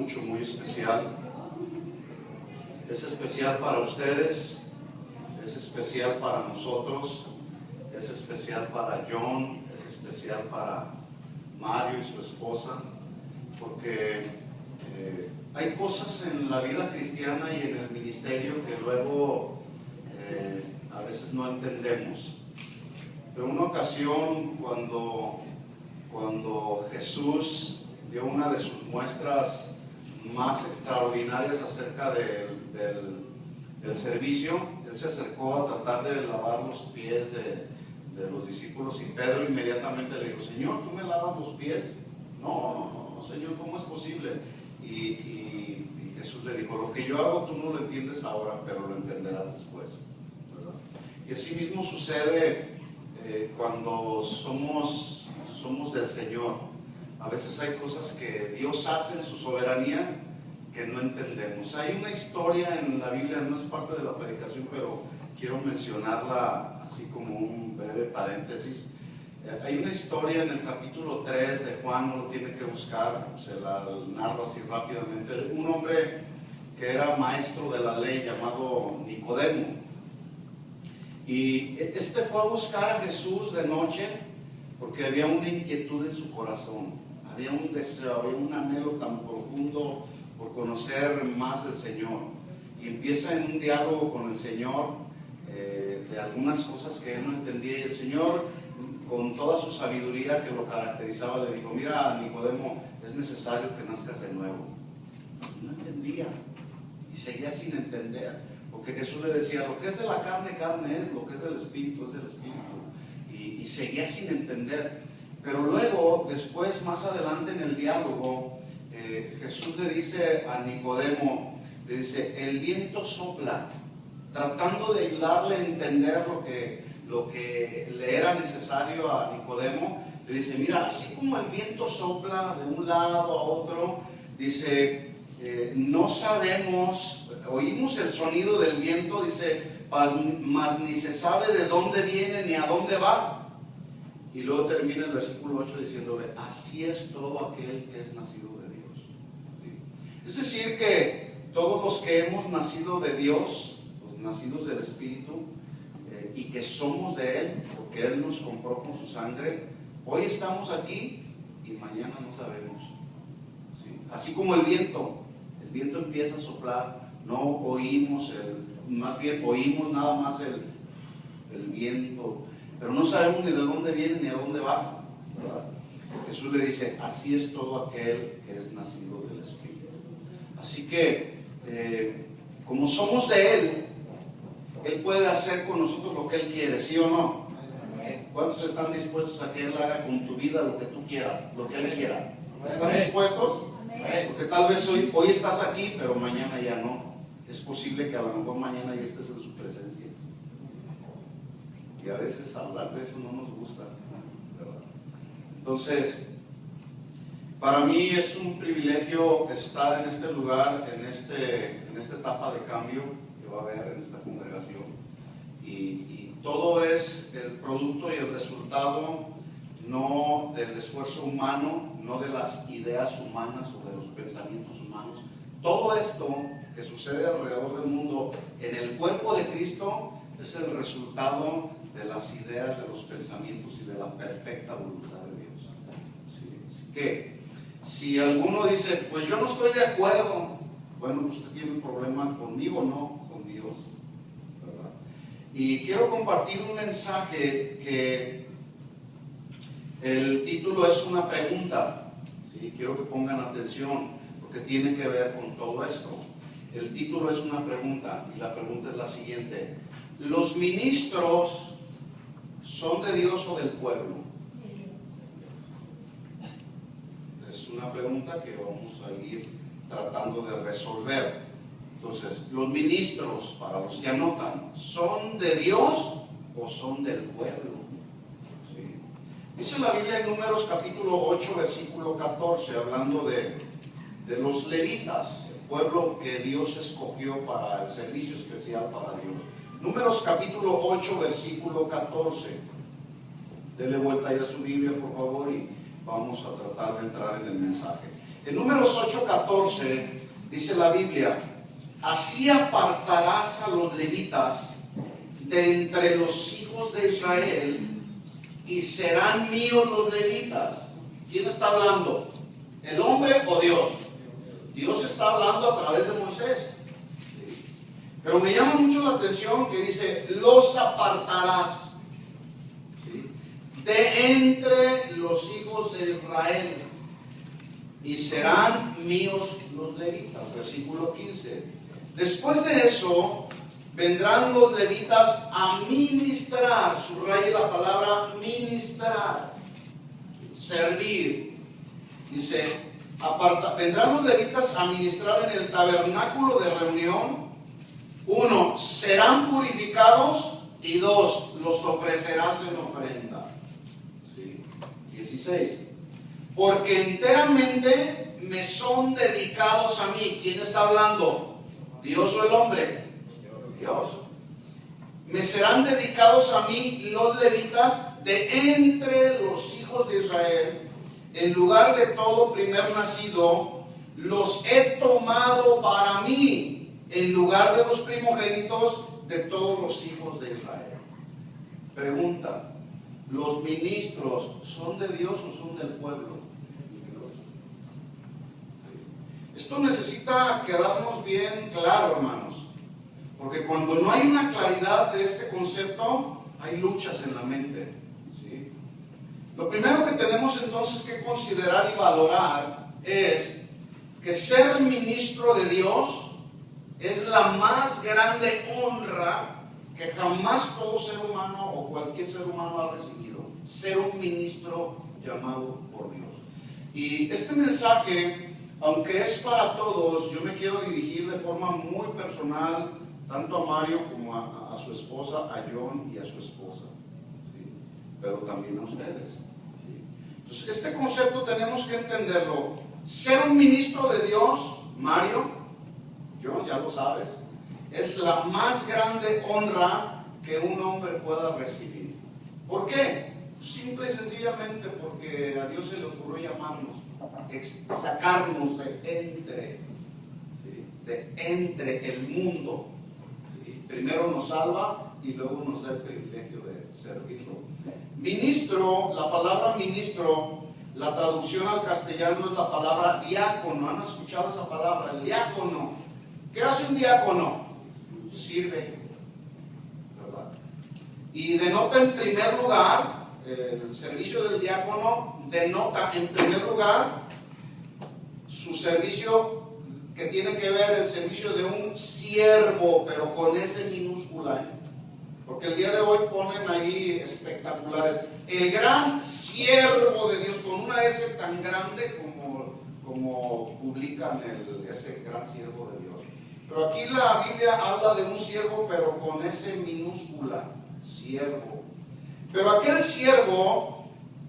mucho, muy especial. Es especial para ustedes, es especial para nosotros, es especial para John, es especial para Mario y su esposa, porque hay cosas en la vida cristiana y en el ministerio que luego a veces no entendemos. Pero una ocasión cuando Jesús dio una de sus muestras más extraordinarias acerca del servicio, Él se acercó a tratar de lavar los pies de los discípulos y Pedro inmediatamente le dijo: Señor, ¿tú me lavas los pies? No, Señor, ¿cómo es posible? Y Jesús le dijo: lo que yo hago tú no lo entiendes ahora, pero lo entenderás después, ¿verdad? Y así mismo sucede cuando somos del Señor. A veces hay cosas que Dios hace en su soberanía que no entendemos. Hay una historia en la Biblia, no es parte de la predicación, pero quiero mencionarla así como un breve paréntesis. Hay una historia en el capítulo 3 de Juan, no lo tiene que buscar, se la narro así rápidamente. Un hombre que era maestro de la ley llamado Nicodemo. Y este fue a buscar a Jesús de noche porque había una inquietud en su corazón, había un deseo, había un anhelo tan profundo por conocer más del Señor. Y empieza en un diálogo con el Señor de algunas cosas que él no entendía, y el Señor, con toda su sabiduría que lo caracterizaba, le dijo: mira, Nicodemo, es necesario que nazcas de nuevo. No entendía y seguía sin entender. Porque Jesús le decía: lo que es de la carne, carne es; lo que es del espíritu, es del espíritu. Y seguía sin entender. Pero luego, después, más adelante en el diálogo, Jesús le dice a Nicodemo, le dice: el viento sopla, tratando de ayudarle a entender lo que le era necesario a Nicodemo. Le dice: mira, así como el viento sopla de un lado a otro, dice, no sabemos, oímos el sonido del viento, dice, mas ni se sabe de dónde viene ni a dónde va. Y luego termina el versículo 8 diciéndole: así es todo aquel que es nacido de Dios. ¿Sí? Es decir, que todos los que hemos nacido de Dios, los nacidos del Espíritu, y que somos de Él, porque Él nos compró con su sangre, hoy estamos aquí y mañana no sabemos. ¿Sí? Así como el viento empieza a soplar, no oímos más bien oímos nada más el viento, pero no sabemos ni de dónde viene ni a dónde va, ¿verdad? Jesús le dice: así es todo aquel que es nacido del Espíritu. Así que como somos de Él, Él puede hacer con nosotros lo que Él quiere, ¿sí o no? ¿Cuántos están dispuestos a que Él haga con tu vida lo que tú quieras, lo que Él quiera? ¿Están dispuestos? Porque tal vez hoy estás aquí, pero mañana ya no. Es posible que a lo mejor mañana ya estés en su presencia. Y a veces hablar de eso no nos gusta, ¿verdad? Entonces, para mí es un privilegio estar en este lugar, en esta etapa de cambio que va a haber en esta congregación. Y todo es el producto y el resultado no del esfuerzo humano, no de las ideas humanas o de los pensamientos humanos. Todo esto que sucede alrededor del mundo en el cuerpo de Cristo es el resultado de las ideas, de los pensamientos y de la perfecta voluntad de Dios. ¿Sí? Así que si alguno dice: pues yo no estoy de acuerdo, bueno, pues usted tiene un problema conmigo, no con Dios, ¿verdad? Y quiero compartir un mensaje que el título es una pregunta, ¿sí? Quiero que pongan atención porque tiene que ver con todo esto. El título es una pregunta y la pregunta es la siguiente: ¿los ministros son de Dios o del pueblo? Es una pregunta que vamos a ir tratando de resolver. Entonces, los ministros, para los que anotan, ¿son de Dios o son del pueblo? ¿Sí? Dice la Biblia en Números capítulo 8, versículo 14, hablando de los levitas, el pueblo que Dios escogió para el servicio especial para Dios. Números capítulo 8, versículo 14. Dele vuelta ahí a su Biblia, por favor, y vamos a tratar de entrar en el mensaje. En Números 8:14 dice la Biblia: así apartarás a los levitas de entre los hijos de Israel y serán míos los levitas. ¿Quién está hablando? ¿El hombre o Dios? Dios está hablando a través de Moisés. Pero me llama mucho la atención que dice: los apartarás, ¿sí?, de entre los hijos de Israel y serán míos los levitas. Versículo 15. Después de eso vendrán los levitas a ministrar. Subraye la palabra ministrar, servir. Dice: vendrán los levitas a ministrar en el tabernáculo de reunión. 1, serán purificados, y 2, los ofrecerás en ofrenda. ¿Sí? 16. Porque enteramente me son dedicados a mí. ¿Quién está hablando? ¿Dios o el hombre? Dios. Me serán dedicados a mí los levitas de entre los hijos de Israel. En lugar de todo primer nacido, los he tomado para mí, en lugar de los primogénitos de todos los hijos de Israel. Pregunta: ¿los ministros son de Dios o son del pueblo? Esto necesita quedarnos bien claro, hermanos, porque cuando no hay una claridad de este concepto, hay luchas en la mente, ¿sí? Lo primero que tenemos entonces que considerar y valorar es que ser ministro de Dios es la más grande honra que jamás todo ser humano o cualquier ser humano ha recibido. Ser un ministro llamado por Dios. Y este mensaje, aunque es para todos, yo me quiero dirigir de forma muy personal, tanto a Mario como a su esposa, a John y a su esposa, ¿sí?, pero también a ustedes, ¿sí? Entonces, este concepto tenemos que entenderlo. Ser un ministro de Dios, Mario, John, ya lo sabes, es la más grande honra que un hombre pueda recibir. ¿Por qué? Simple y sencillamente porque a Dios se le ocurrió llamarnos, sacarnos de entre el mundo, ¿sí? Primero nos salva y luego nos da el privilegio de servirlo. Ministro, la palabra ministro, la traducción al castellano es la palabra diácono. ¿Han escuchado esa palabra? El diácono. ¿Qué hace un diácono? Sirve, ¿verdad? Y denota en primer lugar, el servicio del diácono denota en primer lugar su servicio, que tiene que ver el servicio de un siervo, pero con S minúscula, ¿eh? Porque el día de hoy ponen ahí espectaculares: el gran siervo de Dios, con una S tan grande como publican ese gran siervo de Dios. Pero aquí la Biblia habla de un siervo, pero con S minúscula, siervo. Pero aquel siervo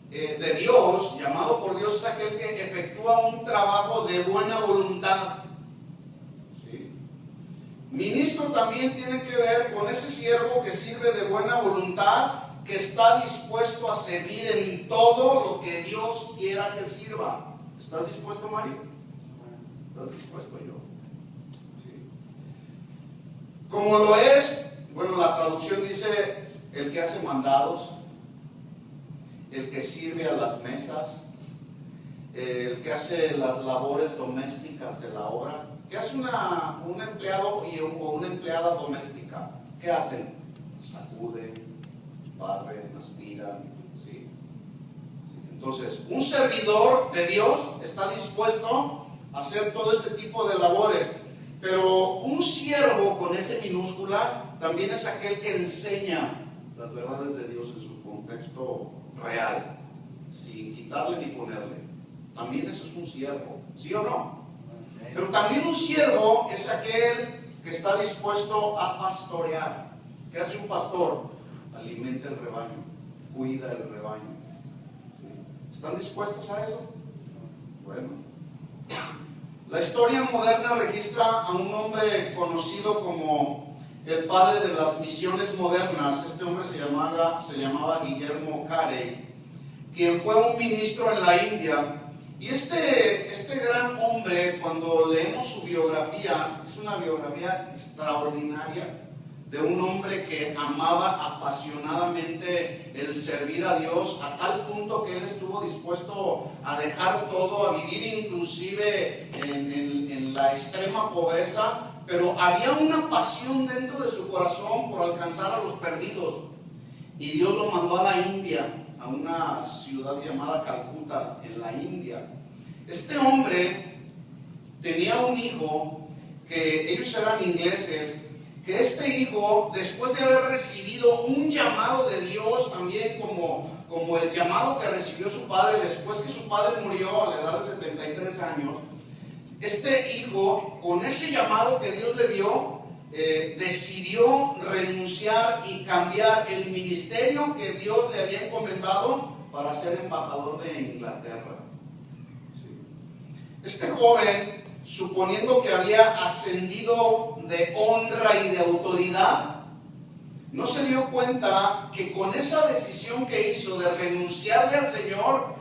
de Dios, llamado por Dios, es aquel que efectúa un trabajo de buena voluntad. ¿Sí? Ministro también tiene que ver con ese siervo que sirve de buena voluntad, que está dispuesto a servir en todo lo que Dios quiera que sirva. ¿Estás dispuesto, Mario? ¿Estás dispuesto, yo? ¿Sí? Como lo es, bueno, la traducción dice: el que hace mandados, el que sirve a las mesas, el que hace las labores domésticas de la obra. ¿Qué hace un empleado o una empleada doméstica? ¿Qué hacen? Sacuden, barren, aspiran, ¿sí? Entonces, un servidor de Dios está dispuesto a hacer todo este tipo de labores. Pero un siervo con S minúscula también es aquel que enseña las verdades de Dios en su contexto real, sin quitarle ni ponerle. También ese es un siervo, ¿sí o no? Pero también un siervo es aquel que está dispuesto a pastorear. ¿Qué hace un pastor? Alimenta el rebaño, cuida el rebaño. ¿Sí? ¿Están dispuestos a eso? Bueno, la historia moderna registra a un hombre conocido como el padre de las misiones modernas. Este hombre se llamaba Guillermo Carey, quien fue un ministro en la India Y este gran hombre, cuando leemos su biografía, es una biografía extraordinaria de un hombre que amaba apasionadamente el servir a Dios, a tal punto que él estuvo dispuesto a dejar todo, a vivir inclusive en la extrema pobreza, pero había una pasión dentro de su corazón por alcanzar a los perdidos. Y Dios lo mandó a la India, a una ciudad llamada Calcuta, en la India. Este hombre tenía un hijo, que ellos eran ingleses, que este hijo, después de haber recibido un llamado de Dios, también como el llamado que recibió su padre, después que su padre murió a la edad de 73 años, este hijo, con ese llamado que Dios le dio, decidió renunciar y cambiar el ministerio que Dios le había encomendado para ser embajador de Inglaterra. Este joven, suponiendo que había ascendido de honra y de autoridad, no se dio cuenta que con esa decisión que hizo de renunciarle al Señor,